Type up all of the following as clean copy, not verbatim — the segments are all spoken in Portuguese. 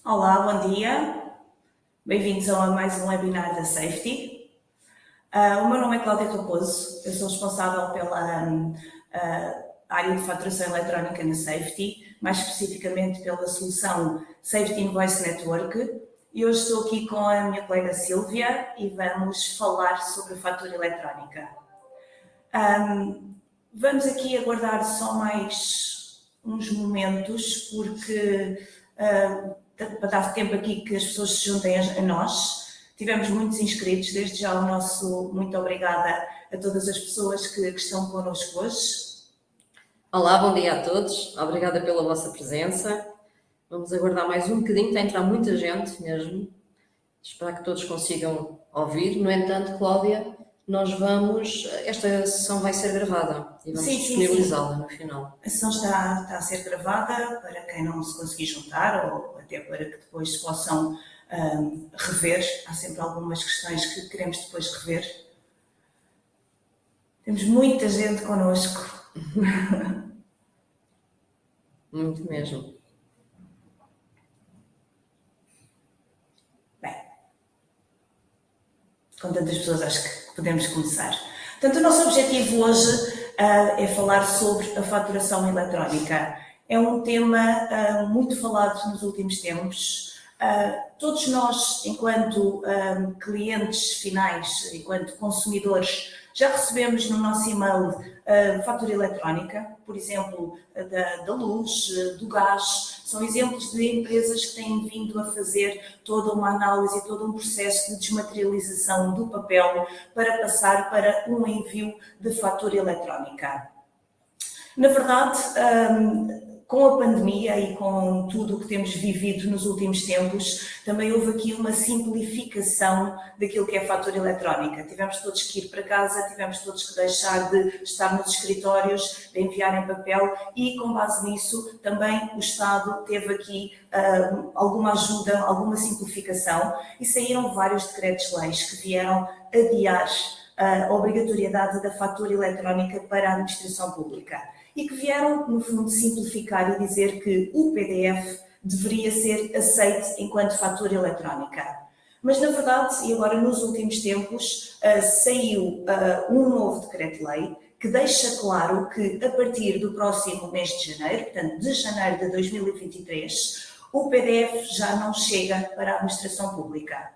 Olá, bom dia. Bem-vindos a mais um webinar da Safety. O meu nome é Cláudia Raposo, eu sou responsável pela área de faturação eletrónica na Safety, mais especificamente pela solução Safety Invoice Network. E hoje estou aqui com a minha colega Sílvia e vamos falar sobre a fatura eletrónica. Vamos aqui aguardar só mais uns momentos, porque para dar tempo aqui que as pessoas se juntem a nós. Tivemos muitos inscritos, desde já o nosso muito obrigada a todas as pessoas que estão connosco hoje. Olá, bom dia a todos, obrigada pela vossa presença. Vamos aguardar mais um bocadinho, está a entrar muita gente mesmo. Espero que todos consigam ouvir. No entanto, Cláudia, esta sessão vai ser gravada e vamos disponibilizá-la no final. A sessão está a ser gravada para quem não se conseguir juntar ou até para que depois se possam rever. Há sempre algumas questões que queremos depois rever. Temos muita gente connosco. Muito mesmo. Bem, com tantas pessoas acho que podemos começar. Portanto, o nosso objetivo hoje é falar sobre a faturação eletrónica. É um tema muito falado nos últimos tempos. Todos nós, enquanto clientes finais, enquanto consumidores, já recebemos no nosso e-mail fatura eletrónica, por exemplo, da luz, do gás. São exemplos de empresas que têm vindo a fazer toda uma análise e todo um processo de desmaterialização do papel para passar para um envio de fatura eletrónica. Na verdade, com a pandemia e com tudo o que temos vivido nos últimos tempos, também houve aqui uma simplificação daquilo que é a fatura eletrónica. Tivemos todos que ir para casa, tivemos todos que deixar de estar nos escritórios, de enviar em papel e, com base nisso, também o Estado teve aqui alguma ajuda, alguma simplificação e saíram vários decretos-leis que vieram adiar a obrigatoriedade da fatura eletrónica para a administração pública e que vieram, no fundo, simplificar e dizer que o PDF deveria ser aceite enquanto fatura eletrónica. Mas, na verdade, e agora nos últimos tempos, saiu um novo decreto-lei que deixa claro que, a partir do próximo mês de janeiro, portanto, de janeiro de 2023, o PDF já não chega para a administração pública.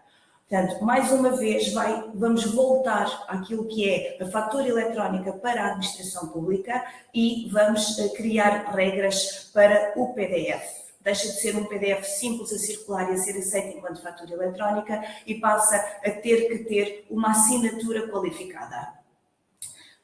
Portanto, mais uma vez, vamos voltar àquilo que é a fatura eletrónica para a administração pública e vamos criar regras para o PDF. Deixa de ser um PDF simples a circular e a ser aceito enquanto fatura eletrónica e passa a ter que ter uma assinatura qualificada.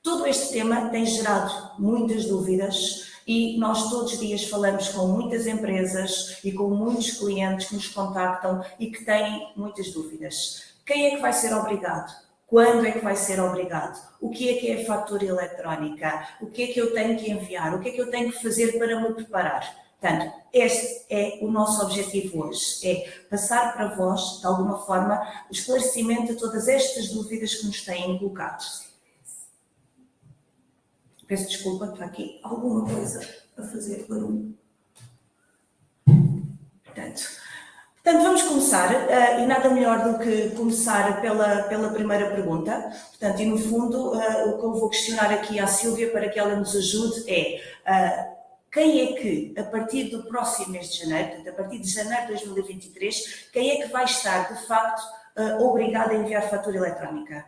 Todo este tema tem gerado muitas dúvidas e nós todos os dias falamos com muitas empresas e com muitos clientes que nos contactam e que têm muitas dúvidas. Quem é que vai ser obrigado? Quando é que vai ser obrigado? O que é fatura eletrónica? O que é que eu tenho que enviar? O que é que eu tenho que fazer para me preparar? Portanto, este é o nosso objetivo hoje, é passar para vós, de alguma forma, o esclarecimento de todas estas dúvidas que nos têm colocado. Peço desculpa, está aqui alguma coisa a fazer barulho. Portanto, vamos começar, e nada melhor do que começar pela primeira pergunta. Portanto, e no fundo, o que eu vou questionar aqui à Sílvia para que ela nos ajude é quem é que, a partir do próximo mês de janeiro, portanto, a partir de janeiro de 2023, quem é que vai estar, de facto, obrigado a enviar fatura eletrónica?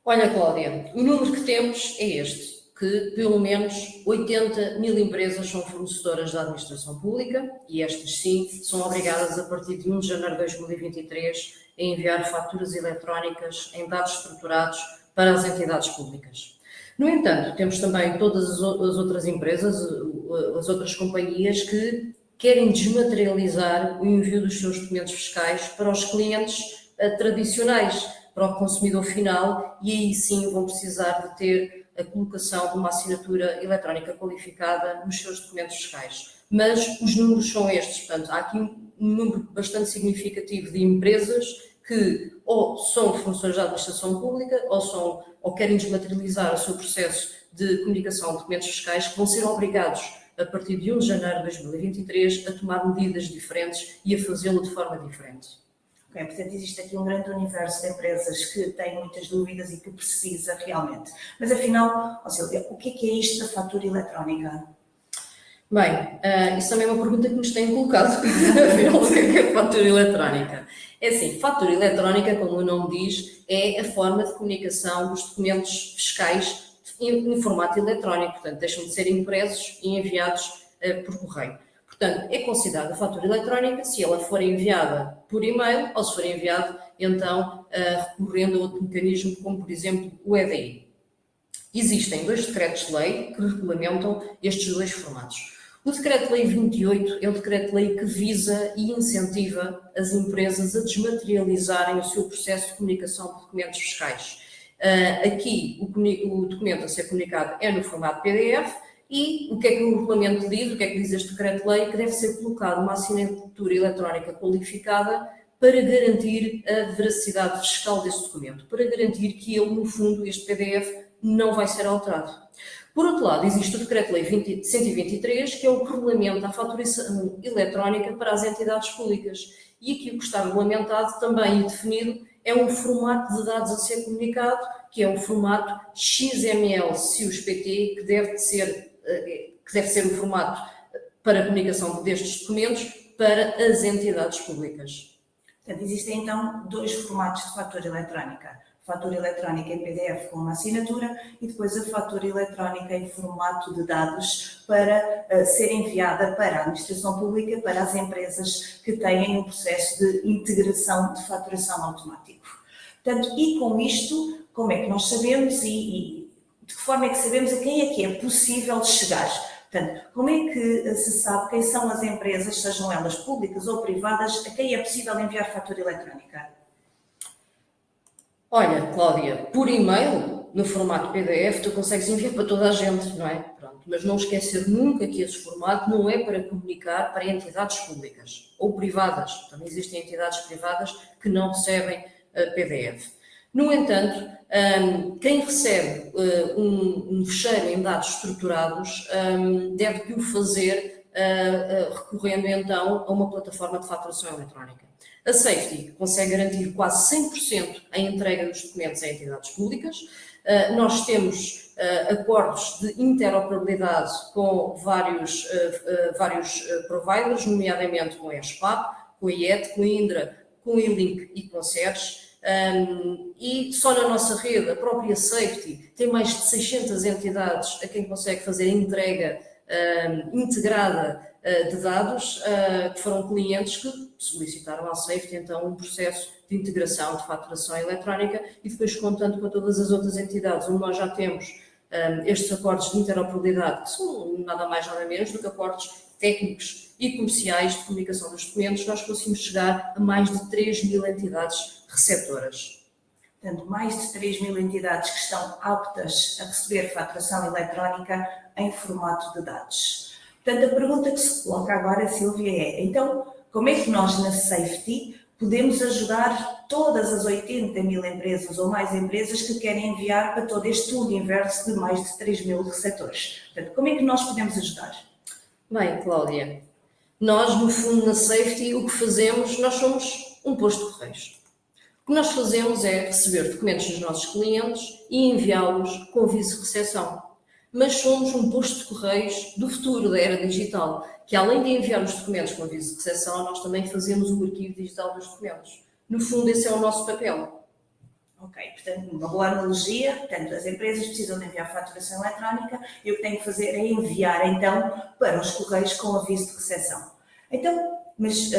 Olha, Cláudia, o número que temos é este, que pelo menos 80 mil empresas são fornecedoras da administração pública e estas sim são obrigadas a partir de 1 de janeiro de 2023 a enviar faturas eletrónicas em dados estruturados para as entidades públicas. No entanto, temos também todas as outras empresas, as outras companhias que querem desmaterializar o envio dos seus documentos fiscais para os clientes tradicionais, para o consumidor final, e aí sim vão precisar de ter a colocação de uma assinatura eletrónica qualificada nos seus documentos fiscais. Mas os números são estes, portanto, há aqui um número bastante significativo de empresas que ou são fornecedores da administração pública ou querem desmaterializar o seu processo de comunicação de documentos fiscais, que vão ser obrigados a partir de 1 de janeiro de 2023, a tomar medidas diferentes e a fazê-lo de forma diferente. Ok, portanto, existe aqui um grande universo de empresas que têm muitas dúvidas e que precisa realmente. Mas afinal, Silvia, o que é isto da fatura eletrónica? Bem, isso também é uma pergunta que nos têm colocado. Afinal, o que é fatura eletrónica? É assim, fatura eletrónica, como o nome diz, é a forma de comunicação dos documentos fiscais em formato eletrónico, portanto, deixam de ser impressos e enviados por correio. Portanto, é considerada fatura eletrónica se ela for enviada por e-mail ou se for enviada, então, recorrendo a outro mecanismo, como, por exemplo, o EDI. Existem 2 decretos-lei que regulamentam estes 2 formatos. O Decreto-Lei 28 é o Decreto-Lei que visa e incentiva as empresas a desmaterializarem o seu processo de comunicação de documentos fiscais. Aqui, o documento a ser comunicado é no formato PDF e o que é que o regulamento diz, o que é que diz este Decreto-Lei? Que deve ser colocada uma assinatura eletrónica qualificada para garantir a veracidade fiscal desse documento, para garantir que ele, no fundo, este PDF, não vai ser alterado. Por outro lado, existe o Decreto-Lei 123, que é o que regulamenta a faturação eletrónica para as entidades públicas. E aqui o que está regulamentado também e definido é um formato de dados a ser comunicado, que é o formato XML-CIUS-PT, que deve ser o formato para a comunicação destes documentos para as entidades públicas. Portanto, existem então 2 formatos de fatura eletrónica. Fatura eletrónica em PDF com uma assinatura e depois a fatura eletrónica em formato de dados para ser enviada para a administração pública, para as empresas que têm um processo de integração de faturação automático. Portanto, e com isto, como é que nós sabemos e de que forma é que sabemos a quem é possível chegar? Portanto, como é que se sabe quem são as empresas, sejam elas públicas ou privadas, a quem é possível enviar fatura eletrónica? Olha, Cláudia, por e-mail, no formato PDF, tu consegues enviar para toda a gente, não é? Pronto, mas não esquecer nunca que esse formato não é para comunicar para entidades públicas ou privadas. Também existem entidades privadas que não recebem PDF. No entanto, quem recebe um fecheiro em dados estruturados deve o fazer recorrendo então a uma plataforma de faturação eletrónica. A Safety consegue garantir quase 100% a entrega dos documentos a entidades públicas. Nós temos acordos de interoperabilidade com vários providers, nomeadamente com a ESPAP, com a IET, com a Indra, com a E-Link e com a SERS. E só na nossa rede, a própria Safety tem mais de 600 entidades a quem consegue fazer a entrega integrada de dados, que foram clientes que solicitaram à Safety então um processo de integração de faturação eletrónica e depois contando com todas as outras entidades onde nós já temos estes acordos de interoperabilidade, que são nada mais nada menos do que acordos técnicos e comerciais de comunicação dos documentos, nós conseguimos chegar a mais de 3.000 entidades receptoras. Portanto, mais de 3.000 entidades que estão aptas a receber faturação eletrónica em formato de dados. Portanto, a pergunta que se coloca agora, Silvia, é: então, como é que nós na Safety podemos ajudar todas as 80.000 empresas ou mais empresas que querem enviar para todo este universo de mais de 3.000 receptores? Portanto, como é que nós podemos ajudar? Bem, Cláudia, nós no fundo na Safety o que fazemos, nós somos um posto de correios. O que nós fazemos é receber documentos dos nossos clientes e enviá-los com aviso de recepção. Mas somos um posto de correios do futuro, da era digital, que além de enviar os documentos com aviso de recepção, nós também fazemos o arquivo digital dos documentos. No fundo, esse é o nosso papel. Ok, portanto, uma boa analogia, portanto, as empresas precisam de enviar faturação eletrónica e o que têm que fazer é enviar, então, para os correios com aviso de recepção. Então, mas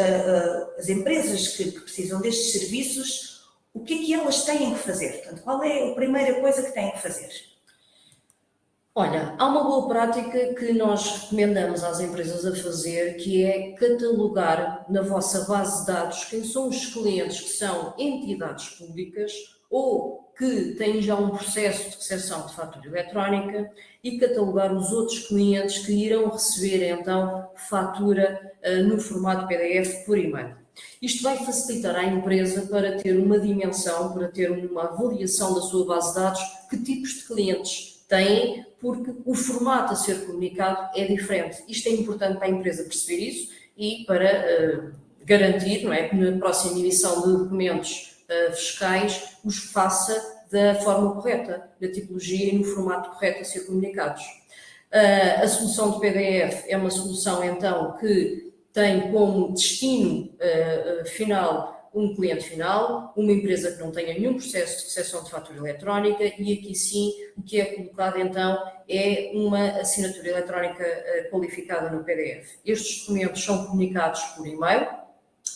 as empresas que precisam destes serviços, o que é que elas têm que fazer? Portanto, qual é a primeira coisa que têm que fazer? Olha, há uma boa prática que nós recomendamos às empresas a fazer, que é catalogar na vossa base de dados quem são os clientes que são entidades públicas ou que têm já um processo de recepção de fatura eletrónica e catalogar os outros clientes que irão receber então fatura no formato PDF por e-mail. Isto vai facilitar à empresa para ter uma dimensão, para ter uma avaliação da sua base de dados, que tipos de clientes Têm porque o formato a ser comunicado é diferente. Isto é importante para a empresa perceber isso e para garantir, não é, que na próxima emissão de documentos fiscais os faça da forma correta, da tipologia e no formato correto a ser comunicados. A solução de PDF é uma solução, então, que tem como destino final um cliente final, uma empresa que não tenha nenhum processo de recepção de fatura eletrónica e aqui sim o que é colocado então é uma assinatura eletrónica qualificada no PDF. Estes documentos são comunicados por e-mail,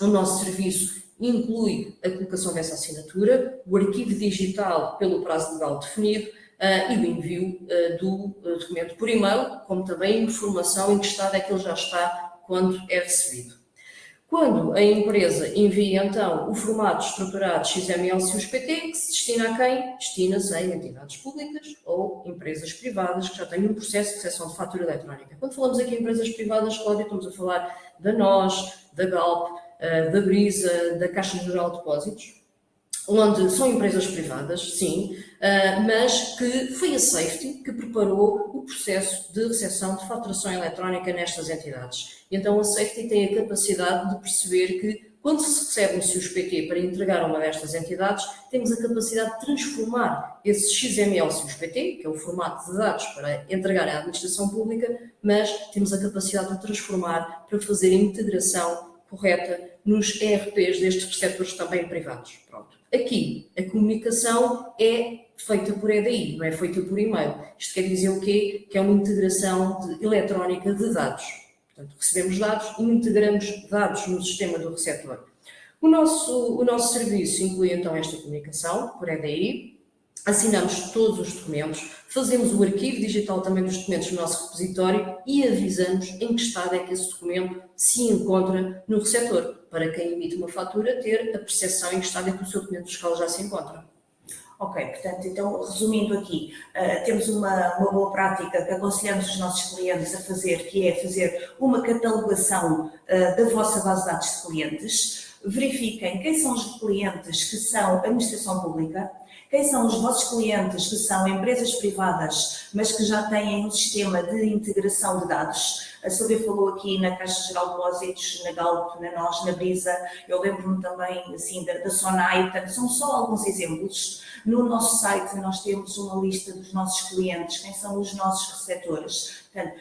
o nosso serviço inclui a colocação dessa assinatura, o arquivo digital pelo prazo legal definido e o envio do documento por e-mail, como também a informação em que estado é que ele já está quando é recebido. Quando a empresa envia, então, o formato estruturado XML-CUSPT, que se destina a quem? Destina-se a entidades públicas ou empresas privadas que já têm um processo de recepção de fatura eletrónica. Quando falamos aqui em empresas privadas, Cláudia, estamos a falar da NOS, da Galp, da Brisa, da Caixa Geral de Depósitos, onde são empresas privadas, sim, mas que foi a Safety que preparou o processo de recepção de faturação eletrónica nestas entidades. E então a Safety tem a capacidade de perceber que quando se recebe um CUSPT para entregar a uma destas entidades, temos a capacidade de transformar esse XML CUSPT, que é o formato de dados para entregar à administração pública, mas temos a capacidade de transformar para fazer a integração correta nos ERPs destes receptores também privados. Pronto. Aqui, a comunicação é feita por EDI, não é feita por e-mail. Isto quer dizer o quê? Que é uma integração eletrónica de dados. Portanto, recebemos dados e integramos dados no sistema do receptor. O nosso serviço inclui então esta comunicação por EDI, assinamos todos os documentos, fazemos o arquivo digital também dos documentos no nosso repositório e avisamos em que estado é que esse documento se encontra no receptor, para quem emite uma fatura ter a percepção em que estado é que o seu documento fiscal já se encontra. Ok, portanto, então, resumindo aqui, temos uma boa prática que aconselhamos os nossos clientes a fazer, que é fazer uma catalogação da vossa base de dados de clientes. Verifiquem quem são os clientes que são administração pública, quem são os vossos clientes que são empresas privadas, mas que já têm um sistema de integração de dados. A Silvia falou aqui na Caixa Geral de Depósitos, na Galp, na NOS, na Brisa. Eu lembro-me também assim, da Sonai. Portanto, são só alguns exemplos. No nosso site nós temos uma lista dos nossos clientes, quem são os nossos receptores. Portanto,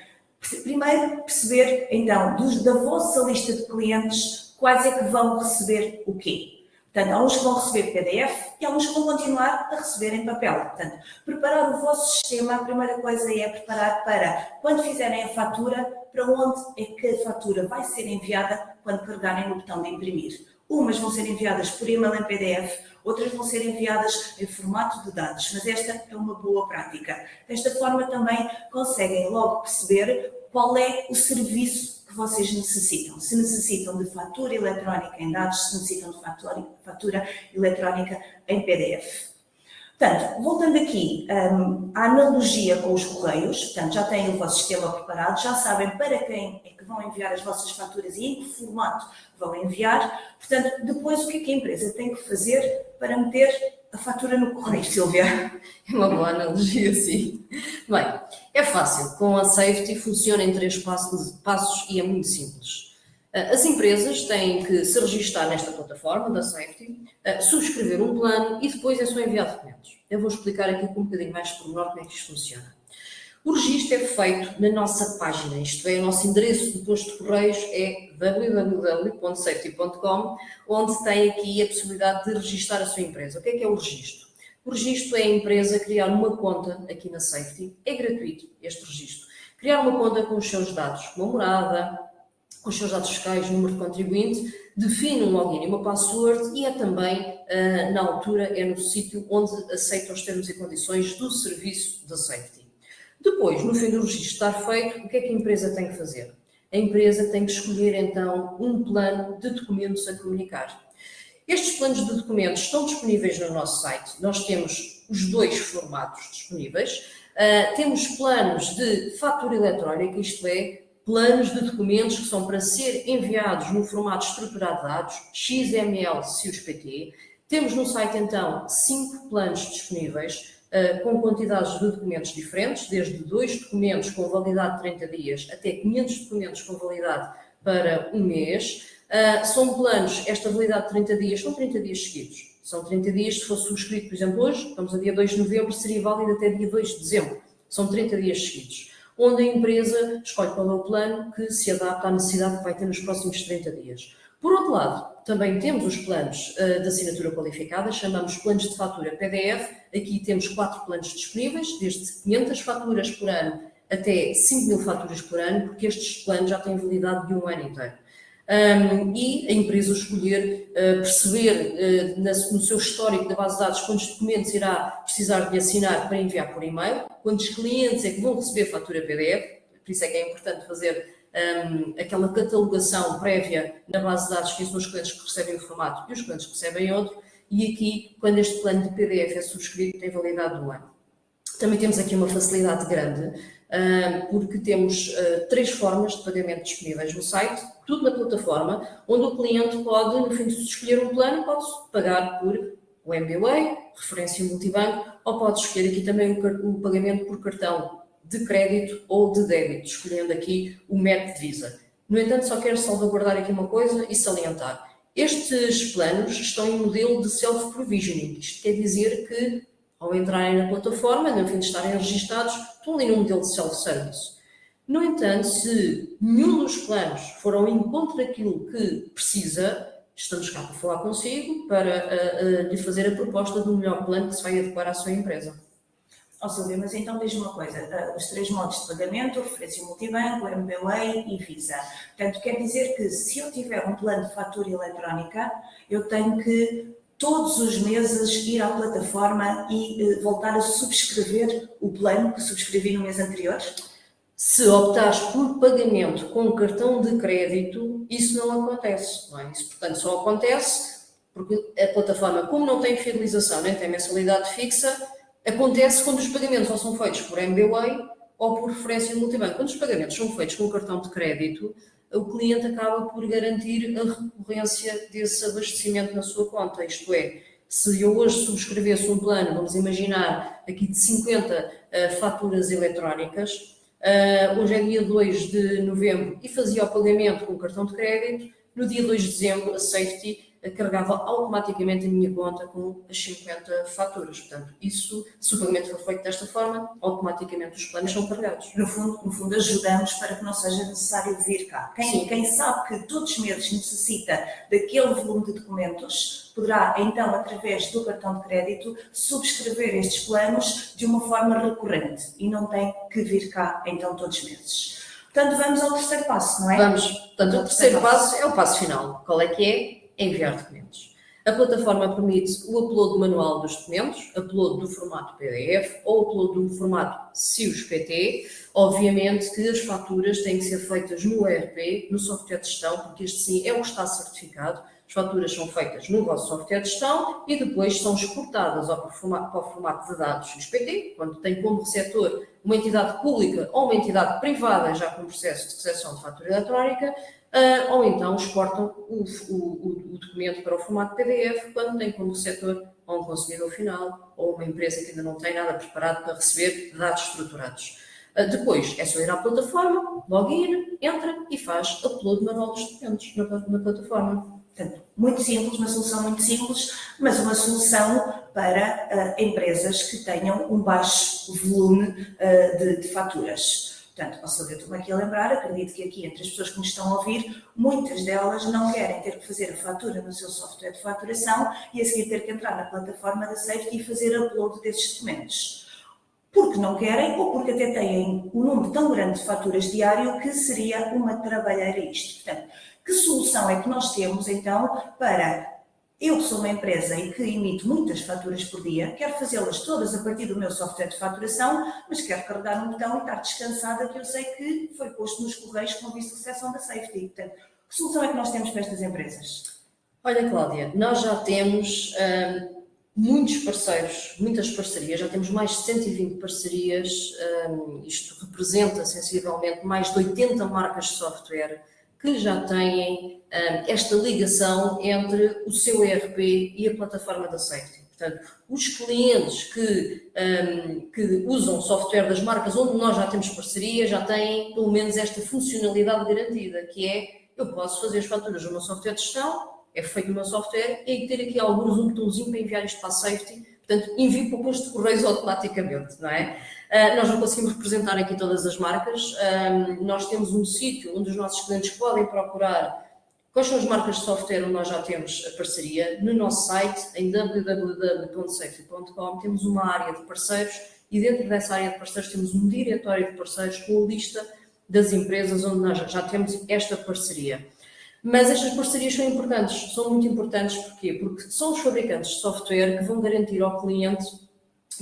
primeiro perceber, então, da vossa lista de clientes, quais é que vão receber o quê? Portanto, há uns que vão receber PDF e há uns que vão continuar a receber em papel. Portanto, preparar o vosso sistema, a primeira coisa é preparar para, quando fizerem a fatura, para onde é que a fatura vai ser enviada quando carregarem no botão de imprimir. Umas vão ser enviadas por e-mail em PDF, outras vão ser enviadas em formato de dados, mas esta é uma boa prática. Desta forma também conseguem logo perceber qual é o serviço que vocês necessitam. Se necessitam de fatura eletrónica em dados, se necessitam de fatura eletrónica em PDF. Portanto, voltando aqui à analogia com os correios, portanto, já têm o vosso sistema preparado, já sabem para quem é que vão enviar as vossas faturas e em que formato vão enviar. Portanto, depois o que é que a empresa tem que fazer para meter a fatura no correio, Silvia? É uma boa analogia, sim. Bem, é fácil. Com a Safety funciona em 3 passos e é muito simples. As empresas têm que se registrar nesta plataforma da Safety, subscrever um plano e depois é só enviar documentos. Eu vou explicar aqui com um bocadinho mais pormenor como é que isto funciona. O registro é feito na nossa página, isto é, o nosso endereço de posto de correios é www.safety.com, onde tem aqui a possibilidade de registrar a sua empresa. O que é o registro? O registro é a empresa criar uma conta aqui na Safety, é gratuito este registro. Criar uma conta com os seus dados, uma morada, com os seus dados fiscais, número de contribuinte, define um login e uma password e é também, na altura, é no sítio onde aceita os termos e condições do serviço da Safety. Depois, no fim do registro estar feito, o que é que a empresa tem que fazer? A empresa tem que escolher, então, um plano de documentos a comunicar. Estes planos de documentos estão disponíveis no nosso site. Nós temos os 2 formatos disponíveis. Temos planos de fatura eletrónica, isto é, planos de documentos que são para ser enviados no formato estruturado de dados, XML, CUSPT. Temos no site, então, 5 planos disponíveis. com quantidades de documentos diferentes, desde 2 documentos com validade de 30 dias até 500 documentos com validade para um mês. São planos, esta validade de 30 dias, são 30 dias seguidos. São 30 dias, se fosse subscrito, por exemplo, hoje, estamos a dia 2 de novembro, seria válido até dia 2 de dezembro. São 30 dias seguidos, onde a empresa escolhe qual é o plano que se adapta à necessidade que vai ter nos próximos 30 dias. Por outro lado, também temos os planos de assinatura qualificada, chamamos planos de fatura PDF. Aqui temos 4 planos disponíveis, desde 500 faturas por ano até 5.000 faturas por ano, porque estes planos já têm validade de um ano inteiro. E a empresa escolher perceber no seu histórico da base de dados quantos documentos irá precisar de assinar para enviar por e-mail, quantos clientes é que vão receber fatura PDF, por isso é que é importante fazer aquela catalogação prévia na base de dados, que são os clientes que recebem um formato e os clientes que recebem outro, e aqui, quando este plano de PDF é subscrito, tem validade de um ano. Também temos aqui uma facilidade grande, porque temos 3 formas de pagamento disponíveis no site, tudo na plataforma, onde o cliente pode, no fim de escolher um plano, pode pagar por o MBWay, referência multibanco, ou pode escolher aqui também o pagamento por cartão de crédito ou de débito, escolhendo aqui o método Visa. No entanto, só quero salvaguardar aqui uma coisa e salientar. Estes planos estão em modelo de self-provisioning. Isto quer dizer que, ao entrarem na plataforma, no fim de estarem registados, estão ali no modelo de self-service. No entanto, se nenhum dos planos for ao encontro daquilo que precisa, estamos cá para falar consigo, para lhe fazer a proposta do melhor plano que se vai adequar à sua empresa. Silvia, mas então diz uma coisa, os 3 modos de pagamento, referência multibanco, MBWay e Visa. Portanto, quer dizer que se eu tiver um plano de fatura eletrónica, eu tenho que todos os meses ir à plataforma e voltar a subscrever o plano que subscrevi no mês anterior? Se optares por pagamento com cartão de crédito, isso não acontece. Não é? Isso, portanto, só acontece porque a plataforma, como não tem fidelização nem tem mensalidade fixa, acontece quando os pagamentos ou são feitos por MBWay ou por referência multibanco. Quando os pagamentos são feitos com cartão de crédito, o cliente acaba por garantir a recorrência desse abastecimento na sua conta. Isto é, se eu hoje subscrevesse um plano, vamos imaginar aqui de 50 faturas eletrónicas, hoje é dia 2 de novembro e fazia o pagamento com cartão de crédito, no dia 2 de dezembro a Safety carregava automaticamente a minha conta com as 50 faturas. Portanto, isso, se o pagamento for feito desta forma, automaticamente os planos são carregados. No fundo ajudamos para que não seja necessário vir cá. Quem sabe que todos os meses necessita daquele volume de documentos, poderá então, através do cartão de crédito, subscrever estes planos de uma forma recorrente e não tem que vir cá então todos os meses. Portanto, vamos ao terceiro passo, não é? Vamos. Portanto, o terceiro passo é o passo final. Qual é que é? Enviar documentos. A plataforma permite o upload manual dos documentos, upload do formato PDF ou upload do formato SIUS-PT. Obviamente que as faturas têm que ser feitas no ERP, no software de gestão, porque este sim é o que está certificado. As faturas são feitas no vosso software de gestão e depois são exportadas para o formato de dados SIUS-PT, quando tem como receptor uma entidade pública ou uma entidade privada já com processo de recepção de fatura eletrónica, ou então exportam o documento para o formato PDF quando tem como receptor ou um consumidor final ou uma empresa que ainda não tem nada preparado para receber dados estruturados. Depois é só ir à plataforma, login, entra e faz upload manual dos documentos na plataforma. Portanto, muito simples, uma solução muito simples, mas uma solução para empresas que tenham um baixo volume de faturas. Portanto, eu estou-me aqui a lembrar, acredito que aqui entre as pessoas que me estão a ouvir, muitas delas não querem ter que fazer a fatura no seu software de faturação e a seguir ter que entrar na plataforma da Safety e fazer upload desses documentos. Porque não querem ou porque até têm um número tão grande de faturas diário que seria uma trabalheira isto. Portanto, que solução é que nós temos então para... Eu que sou uma empresa e que emito muitas faturas por dia, quero fazê-las todas a partir do meu software de faturação, mas quero carregar um botão e estar descansada que eu sei que foi posto nos correios com aviso de recepção da Safety. Portanto, que solução é que nós temos para estas empresas? Olha, Cláudia, nós já temos muitos parceiros, muitas parcerias, já temos mais de 120 parcerias, isto representa sensivelmente mais de 80 marcas de software que já têm esta ligação entre o seu ERP e a plataforma da Safety. Portanto, os clientes que usam software das marcas onde nós já temos parceria já têm pelo menos esta funcionalidade garantida, que é, eu posso fazer as faturas no meu software de gestão, é feito no meu software, e ter aqui um botãozinho para enviar isto para a Safety, portanto, envio para o posto de correios automaticamente, não é? Nós não conseguimos representar aqui todas as marcas, nós temos um sítio onde os nossos clientes podem procurar quais são as marcas de software onde nós já temos a parceria. No nosso site, em www.safety.com, temos uma área de parceiros e dentro dessa área de parceiros temos um diretório de parceiros com a lista das empresas onde nós já temos esta parceria. Mas estas parcerias são importantes, são muito importantes, porquê? Porque são os fabricantes de software que vão garantir ao cliente,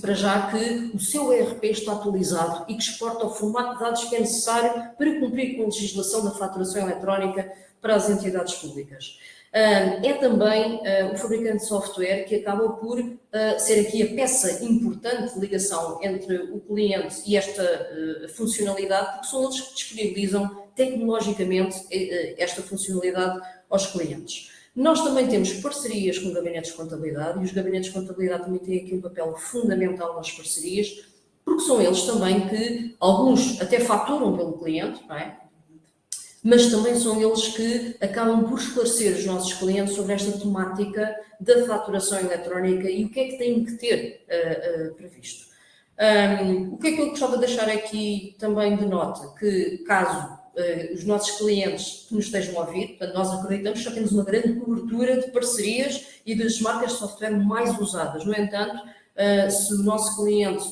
para já, que o seu ERP está atualizado e que exporta o formato de dados que é necessário para cumprir com a legislação da faturação eletrónica para as entidades públicas. É também o fabricante de software que acaba por ser aqui a peça importante de ligação entre o cliente e esta funcionalidade, porque são eles que disponibilizam tecnologicamente esta funcionalidade aos clientes. Nós também temos parcerias com gabinetes de contabilidade e os gabinetes de contabilidade também têm aqui um papel fundamental nas parcerias, porque são eles também que, alguns até faturam pelo cliente, não é? Mas também são eles que acabam por esclarecer os nossos clientes sobre esta temática da faturação eletrónica e o que é que têm que ter previsto. O que é que eu gostava de deixar aqui também de nota? Que caso os nossos clientes que nos estejam a ouvir, portanto, nós acreditamos que já temos uma grande cobertura de parcerias e das marcas de software mais usadas. No entanto, se o nosso cliente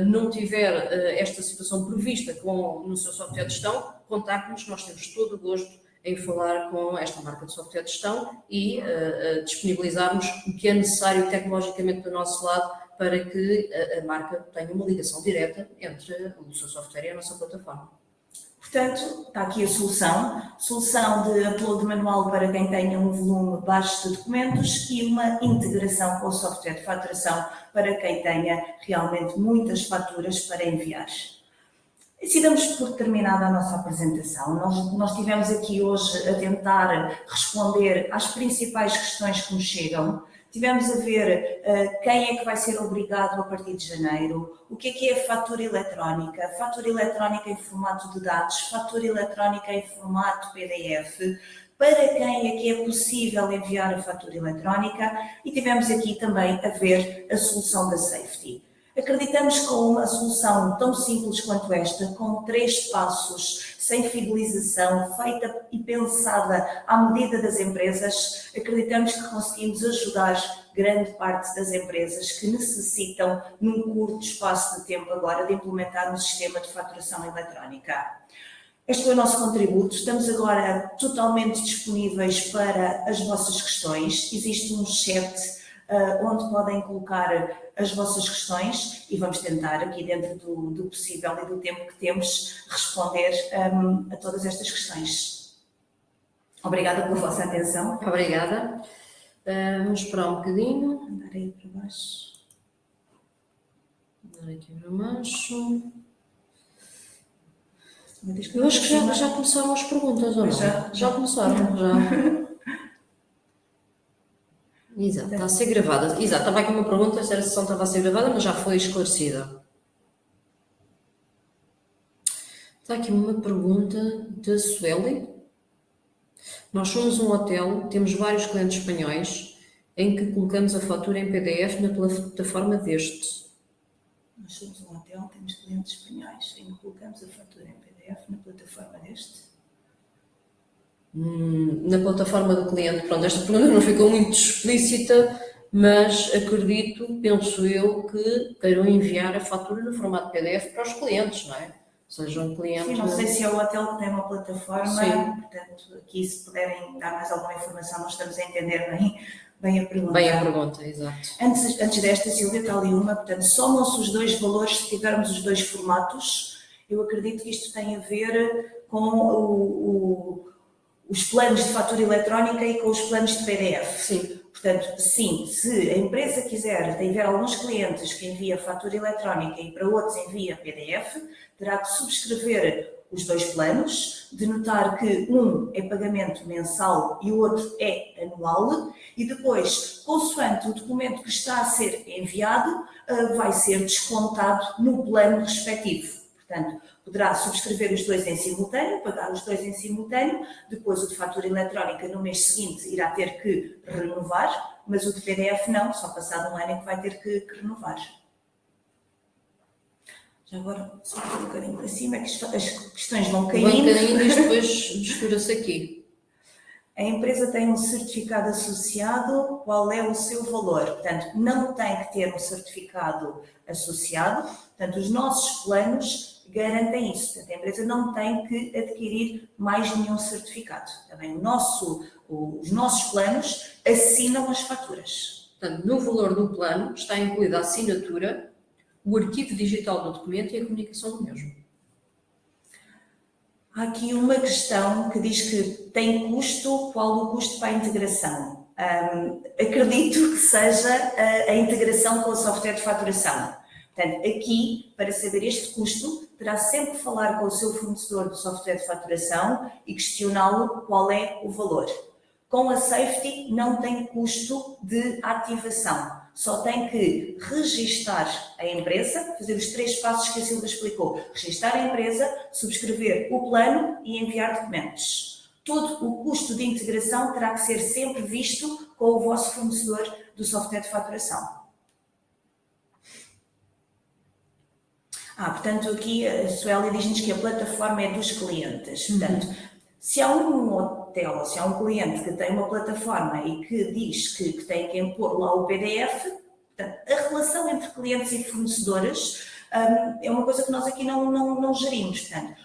não tiver esta situação prevista no seu software de gestão, contacte-nos, nós temos todo o gosto em falar com esta marca de software de gestão e disponibilizarmos o que é necessário tecnologicamente do nosso lado para que a marca tenha uma ligação direta entre o seu software e a nossa plataforma. Portanto, está aqui a solução de upload manual para quem tenha um volume baixo de documentos e uma integração com o software de faturação para quem tenha realmente muitas faturas para enviar. Assim damos por terminada a nossa apresentação. Nós estivemos aqui hoje a tentar responder às principais questões que nos chegam. Tivemos a ver quem é que vai ser obrigado a partir de janeiro, o que é a fatura eletrónica em formato de dados, fatura eletrónica em formato PDF, para quem é que é possível enviar a fatura eletrónica e tivemos aqui também a ver a solução da Safety. Acreditamos que com uma solução tão simples quanto esta, com 3 passos, sem fidelização, feita e pensada à medida das empresas, acreditamos que conseguimos ajudar grande parte das empresas que necessitam, num curto espaço de tempo agora, de implementar um sistema de faturação eletrónica. Este foi o nosso contributo. Estamos agora totalmente disponíveis para as vossas questões. Existe um chat onde podem colocar as vossas questões e vamos tentar, aqui dentro do possível e do tempo que temos, responder a todas estas questões. Obrigada pela vossa atenção. Obrigada. Vamos esperar um bocadinho. Andar aí para baixo. Andar aqui para baixo. Eu acho que já começaram as perguntas, ou não? Já começaram, já. Exato, está a ser gravada. Exato, estava aqui uma pergunta se a sessão estava a ser gravada, mas já foi esclarecida. Está aqui uma pergunta da Sueli. Nós somos um hotel, temos vários clientes espanhóis em que colocamos a fatura em PDF na plataforma deste. Nós somos um hotel, temos clientes espanhóis em que colocamos a fatura em PDF na plataforma deste. Na plataforma do cliente. Pronto, esta pergunta não ficou muito explícita, mas acredito, penso eu, que queiram enviar a fatura no formato PDF para os clientes, não é? Seja um cliente... Sim, não sei se é o hotel que tem uma plataforma, sim. Portanto, aqui se puderem dar mais alguma informação, nós estamos a entender bem a pergunta. Bem a pergunta, exato. Antes desta, Silvia, está ali uma, portanto, somam-se os 2 valores se tivermos os 2 formatos. Eu acredito que isto tem a ver com os planos de fatura eletrónica e com os planos de PDF. Sim. Portanto, sim, se a empresa quiser, tiver alguns clientes que envia fatura eletrónica e para outros envia PDF, terá que subscrever os dois planos, de notar que um é pagamento mensal e o outro é anual, e depois, consoante o documento que está a ser enviado, vai ser descontado no plano respectivo. Portanto, poderá subscrever os dois em simultâneo, pagar os dois em simultâneo, depois o de fatura eletrónica no mês seguinte irá ter que renovar, mas o de PDF não, só passado um ano é que vai ter que renovar. Já agora, só um bocadinho para cima, que as questões vão caindo. Vão caindo e depois mistura-se aqui. A empresa tem um certificado associado, qual é o seu valor? Portanto, não tem que ter um certificado associado, portanto, os nossos planos garantem isso. Portanto, a empresa não tem que adquirir mais nenhum certificado. Também os nossos planos assinam as faturas. Portanto, no valor do plano está incluída a assinatura, o arquivo digital do documento e a comunicação do mesmo. Há aqui uma questão que diz que tem custo, qual o custo para a integração? Acredito que seja a integração com o software de faturação. Portanto, aqui, para saber este custo, terá sempre que falar com o seu fornecedor do software de faturação e questioná-lo qual é o valor. Com a Safety não tem custo de ativação, só tem que registar a empresa, fazer os 3 passos que a Silvia explicou. Registar a empresa, subscrever o plano e enviar documentos. Todo o custo de integração terá que ser sempre visto com o vosso fornecedor do software de faturação. Portanto, aqui a Suélia diz-nos que a plataforma é dos clientes. Portanto, se há um hotel ou se há um cliente que tem uma plataforma e que diz que tem que impor lá o PDF, portanto, a relação entre clientes e fornecedores é uma coisa que nós aqui não gerimos. Portanto,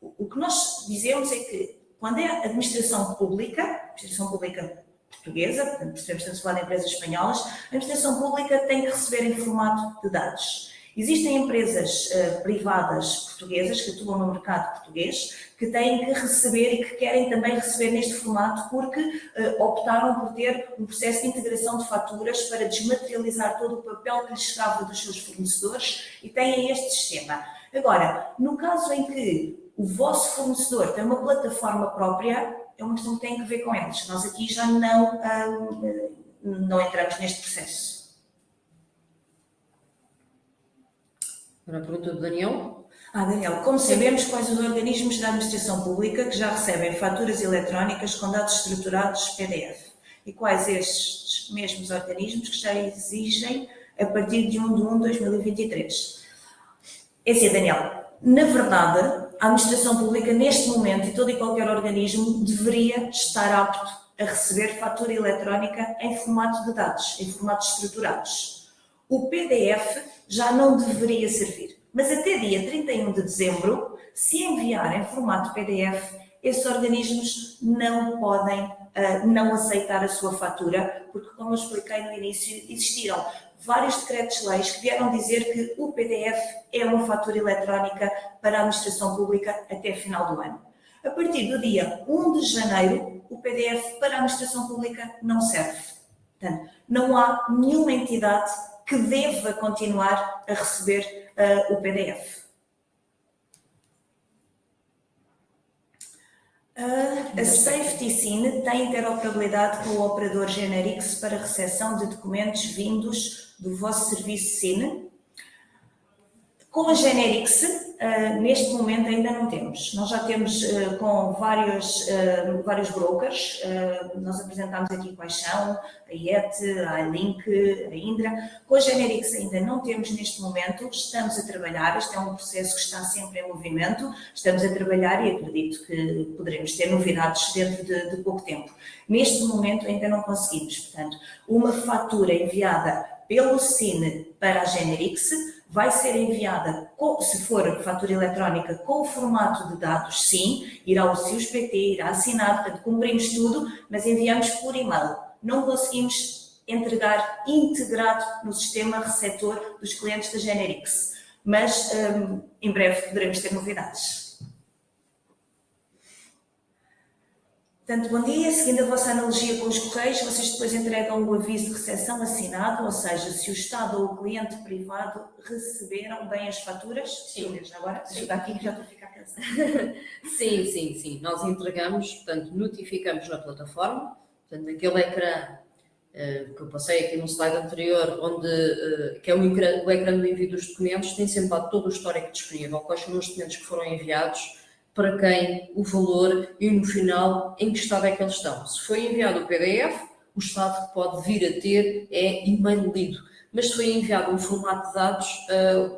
o que nós dizemos é que quando é a administração pública portuguesa, portanto, percebemos que estamos a falar de empresas espanholas, a administração pública tem que receber em formato de dados. Existem empresas privadas portuguesas que atuam no mercado português que têm que receber e que querem também receber neste formato porque optaram por ter um processo de integração de faturas para desmaterializar todo o papel que lhes chegava dos seus fornecedores e têm este sistema. Agora, no caso em que o vosso fornecedor tem uma plataforma própria, é uma questão que tem que ver com eles. Nós aqui já não entramos neste processo. Agora a pergunta do Daniel. Daniel, como sabemos quais os organismos da administração pública que já recebem faturas eletrónicas com dados estruturados PDF? E quais estes mesmos organismos que já exigem a partir de 1/1/2023? É assim, Daniel, na verdade, a administração pública neste momento e todo e qualquer organismo deveria estar apto a receber fatura eletrónica em formato de dados, em formatos estruturados. O PDF já não deveria servir, mas até dia 31 de dezembro, se enviar em formato PDF, esses organismos não podem não aceitar a sua fatura, porque, como eu expliquei no início, existiram vários decretos-leis que vieram dizer que o PDF é uma fatura eletrónica para a administração pública até final do ano. A partir do dia 1 de janeiro, o PDF para a administração pública não serve. Portanto, não há nenhuma entidade que deva continuar a receber o PDF. A Safety SIN tem interoperabilidade com o operador Generix para recepção de documentos vindos do vosso serviço SIN. Com a Generix, neste momento ainda não temos. Nós já temos com vários brokers, nós apresentámos aqui quais são, a IET, a iLink, a Indra. Com a Generix ainda não temos neste momento, estamos a trabalhar, este é um processo que está sempre em movimento, estamos a trabalhar e acredito que poderemos ter novidades dentro de pouco tempo. Neste momento ainda não conseguimos, portanto, uma fatura enviada pelo SIN para a Generix vai ser enviada, se for fatura eletrónica, com o formato de dados, sim, irá ao CIUS-PT, irá assinar, portanto, cumprimos tudo, mas enviamos por e-mail. Não conseguimos entregar integrado no sistema receptor dos clientes da Generix, mas em breve poderemos ter novidades. Portanto, bom dia. Seguindo a vossa analogia com os correios, vocês depois entregam o aviso de recepção assinado, ou seja, se o Estado ou o cliente privado receberam bem as faturas. Sim. Já agora, ajuda aqui que já estou a ficar cansada. Sim. Nós entregamos, portanto, notificamos na plataforma, portanto, aquele ecrã que eu passei aqui no slide anterior, que é o ecrã do envio dos documentos, tem sempre lá todo o histórico disponível, quais são os documentos que foram enviados, para quem, o valor e no final em que estado é que eles estão. Se foi enviado o PDF, o estado que pode vir a ter é e-mail lido. Mas se foi enviado um formato de dados,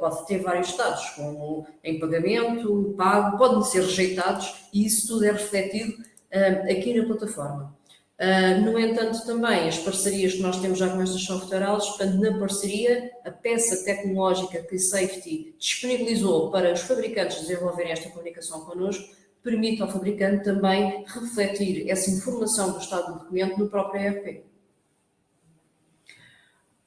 pode ter vários estados, como em pagamento, pago, podem ser rejeitados e isso tudo é refletido aqui na plataforma. No entanto, também as parcerias que nós temos já com estas software houses, portanto, na parceria, a peça tecnológica que a Safety disponibilizou para os fabricantes desenvolverem esta comunicação connosco, permite ao fabricante também refletir essa informação do estado do documento no próprio ERP.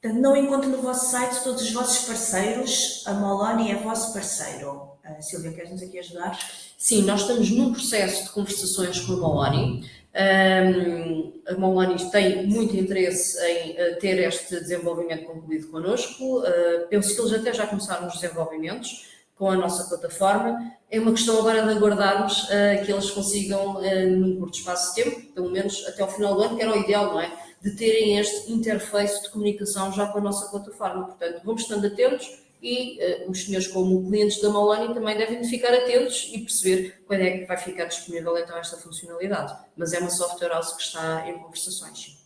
Portanto, não encontro no vosso site todos os vossos parceiros, a Moloni é vosso parceiro. Silvia, queres-nos aqui ajudar? Sim, nós estamos num processo de conversações com a Moloni. A Moloni tem muito interesse em ter este desenvolvimento concluído connosco. Penso que eles até já começaram os desenvolvimentos com a nossa plataforma. É uma questão agora de aguardarmos que eles consigam, num curto espaço de tempo, pelo menos até ao final do ano, que era o ideal, não é? De terem este interface de comunicação já com a nossa plataforma. Portanto, vamos estando atentos e os senhores como clientes da Moloni também devem ficar atentos e perceber quando é que vai ficar disponível então esta funcionalidade. Mas é uma software house que está em conversações.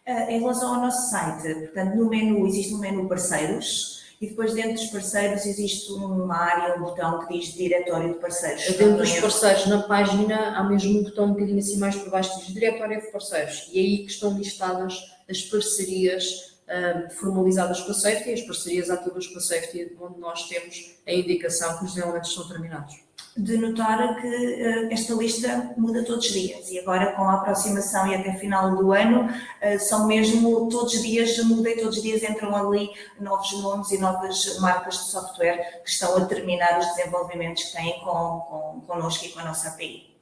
Em relação ao nosso site, portanto, no menu existe um menu parceiros e depois dentro dos parceiros existe uma área, um botão que diz diretório de parceiros. Dentro dos parceiros, na página, há mesmo um botão um bocadinho assim mais por baixo que diz diretório de parceiros e é aí que estão listadas as parcerias formalizadas com a Safety e as parcerias ativas com a Safety, onde nós temos a indicação que os desenvolvimentos estão terminados. De notar que esta lista muda todos os dias e agora com a aproximação e até final do ano são mesmo todos os dias, muda e todos os dias entram ali novos nomes e novas marcas de software que estão a terminar os desenvolvimentos que têm connosco e com a nossa API.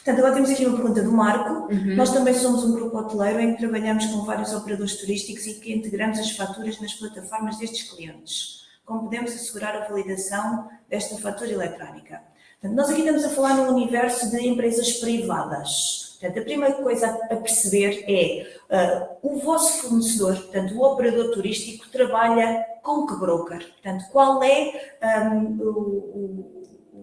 Portanto, agora temos aqui uma pergunta do Marco. Nós também somos um grupo hoteleiro em que trabalhamos com vários operadores turísticos e que integramos as faturas nas plataformas destes clientes. Como podemos assegurar a validação desta fatura eletrónica? Portanto, nós aqui estamos a falar num universo de empresas privadas. Portanto, a primeira coisa a perceber é o vosso fornecedor, portanto, o operador turístico, trabalha com que broker? Portanto, qual é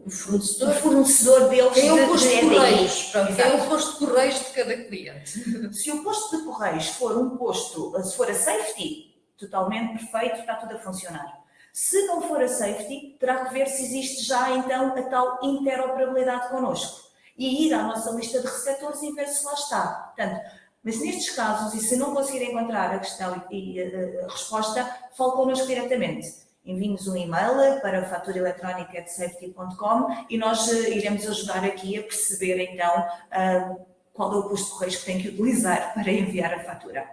O fornecedor deles é o posto de EDI. correios. É o posto de correios de cada cliente. Se o posto de correios for um posto, se for a Safety, totalmente perfeito, está tudo a funcionar. Se não for a Safety, terá que ver se existe já então a tal interoperabilidade connosco e ir à nossa lista de receptores e ver se lá está. Portanto, mas nestes casos, e se não conseguir encontrar a questão e a resposta, fale connosco diretamente. Envie-nos um e-mail para faturaeletrónica@safety.com e nós iremos ajudar aqui a perceber então qual é o posto de correios que tem que utilizar para enviar a fatura.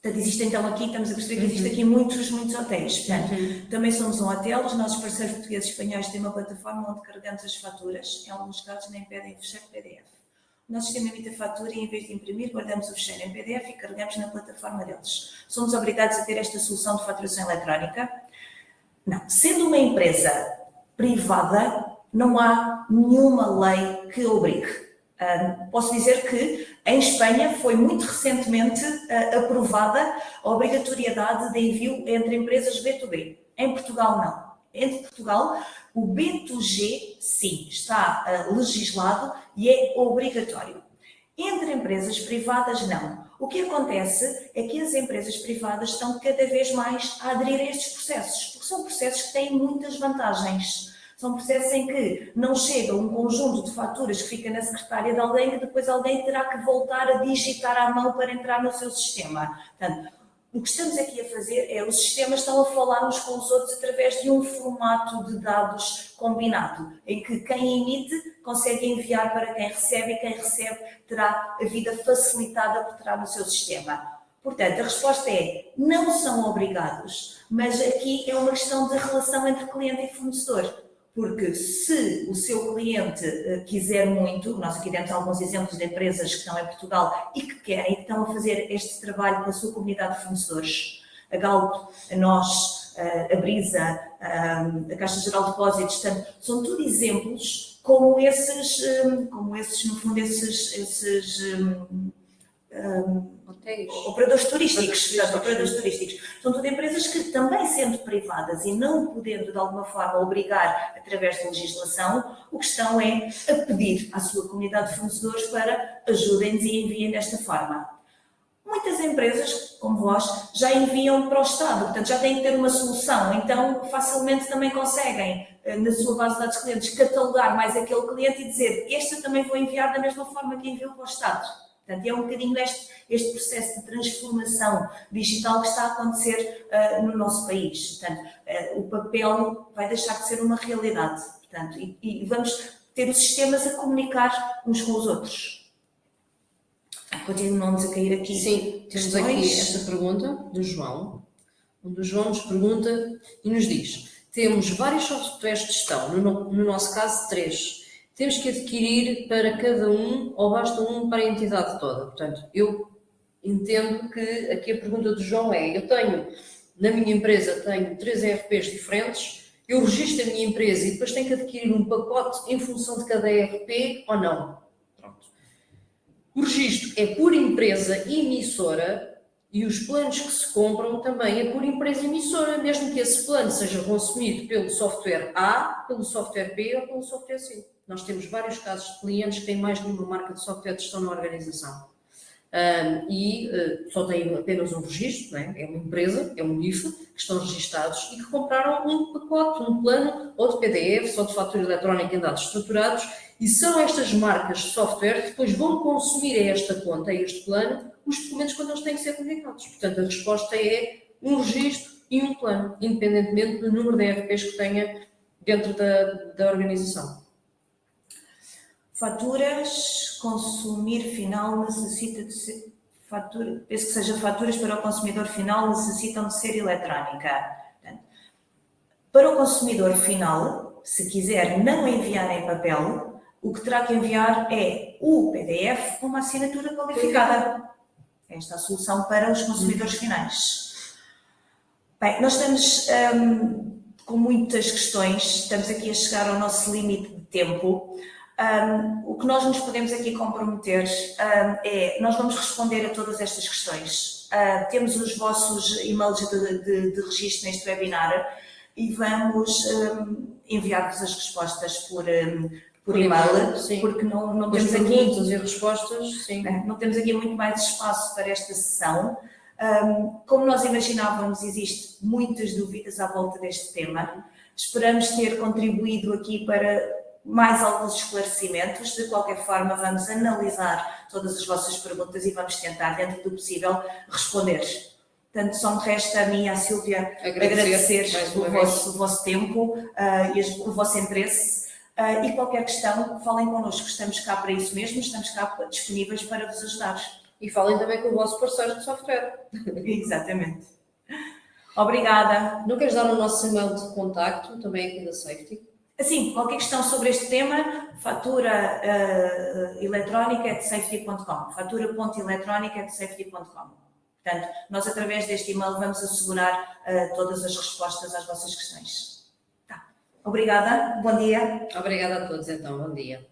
Portanto, existe então aqui, estamos a perceber que existe aqui muitos hotéis. Portanto, também somos um hotel, os nossos parceiros portugueses e espanhóis têm uma plataforma onde carregamos as faturas, em alguns casos nem pedem fecheiro PDF. O nosso sistema emite a fatura e, em vez de imprimir, guardamos o fecheiro em PDF e carregamos na plataforma deles. Somos obrigados a ter esta solução de faturação eletrónica? Não. Sendo uma empresa privada, não há nenhuma lei que obrigue. Posso dizer que em Espanha foi muito recentemente aprovada a obrigatoriedade de envio entre empresas B2B. Em Portugal, não. Entre Portugal, o B2G, sim, está legislado e é obrigatório. Entre empresas privadas, não. O que acontece é que as empresas privadas estão cada vez mais a aderir a estes processos, porque são processos que têm muitas vantagens. São processos em que não chega um conjunto de faturas que fica na secretária de alguém que depois alguém terá que voltar a digitar à mão para entrar no seu sistema. Portanto, o que estamos aqui a fazer é, os sistemas estão a falar uns com os outros através de um formato de dados combinado, em que quem emite consegue enviar para quem recebe e quem recebe terá a vida facilitada por terá no seu sistema. Portanto, a resposta é, não são obrigados, mas aqui é uma questão de relação entre cliente e fornecedor. porque se o seu cliente quiser muito, nós aqui demos alguns exemplos de empresas que estão em Portugal e que querem, e que estão a fazer este trabalho com a sua comunidade de fornecedores, a Galp, a nós, a Brisa, a Caixa Geral de Depósitos, portanto, são tudo exemplos como esses no fundo, operadores turísticos, operadores turísticos. São tudo empresas que também sendo privadas e não podendo de alguma forma obrigar através da legislação, o que estão é a pedir à sua comunidade de fornecedores para ajudem-nos e enviem desta forma. Muitas empresas, como vós, já enviam para o Estado, portanto já têm que ter uma solução, então facilmente também conseguem, na sua base de dados de clientes, catalogar mais aquele cliente e dizer este eu também vou enviar da mesma forma que enviou para o Estado. Portanto, é um bocadinho este processo de transformação digital que está a acontecer no nosso país. Portanto, o papel vai deixar de ser uma realidade. Portanto, e vamos ter os sistemas a comunicar uns com os outros. Continuamos a cair aqui. Sim, temos aqui esta pergunta do João, onde o João nos pergunta e nos diz: temos vários softwares de gestão, no nosso caso 3. Temos que adquirir para cada um ou basta um para a entidade toda? Portanto, eu entendo que aqui a pergunta do João é: eu tenho, na minha empresa, tenho 3 ERPs diferentes, eu registro a minha empresa e depois tenho que adquirir um pacote em função de cada ERP ou não? Pronto. O registro é por empresa emissora e os planos que se compram também é por empresa emissora, mesmo que esse plano seja consumido pelo software A, pelo software B ou pelo software C. Nós temos vários casos de clientes que têm mais de uma marca de software de gestão na organização. Só têm apenas um registro, não é? É uma empresa, é um IFE, que estão registados e que compraram um pacote, um plano, ou de PDF, ou de fatura eletrónica em dados estruturados, e são estas marcas de software que depois vão consumir a esta conta, a este plano, os documentos quando eles têm que ser comunicados. Portanto, a resposta é um registro e um plano, independentemente do número de ERPs que tenha dentro da organização. Faturas, consumir final necessita de ser... penso que seja faturas para o consumidor final necessitam de ser eletrónica. Portanto, para o consumidor final, se quiser não enviar em papel, o que terá que enviar é o PDF com uma assinatura qualificada. Esta é a solução para os consumidores finais. Bem, nós estamos com muitas questões, estamos aqui a chegar ao nosso limite de tempo. O que nós nos podemos aqui comprometer é, nós vamos responder a todas estas questões. Temos os vossos e-mails de registro neste webinar e vamos enviar-vos as respostas por e-mail, sim. Porque não temos temos perguntas e respostas, sim. Não temos aqui muito mais espaço para esta sessão. Como nós imaginávamos, existem muitas dúvidas à volta deste tema. Esperamos ter contribuído aqui para mais alguns esclarecimentos. De qualquer forma, vamos analisar todas as vossas perguntas e vamos tentar, dentro do possível, responder. Portanto, só me resta a mim e à Sílvia agradecer o vosso tempo e o vosso interesse. E qualquer questão, falem connosco, estamos cá para isso mesmo, estamos cá disponíveis para vos ajudar. E falem também com o vosso parceiro de software. Exatamente. Obrigada. Não queres dar o nosso e-mail de contacto, também aqui da Safety? Assim, qualquer questão sobre este tema, fatura eletrónica de safety.com, fatura.eletrónica de safety.com. Portanto, nós através deste e-mail vamos assegurar todas as respostas às vossas questões. Tá. Obrigada, bom dia. Obrigada a todos então, bom dia.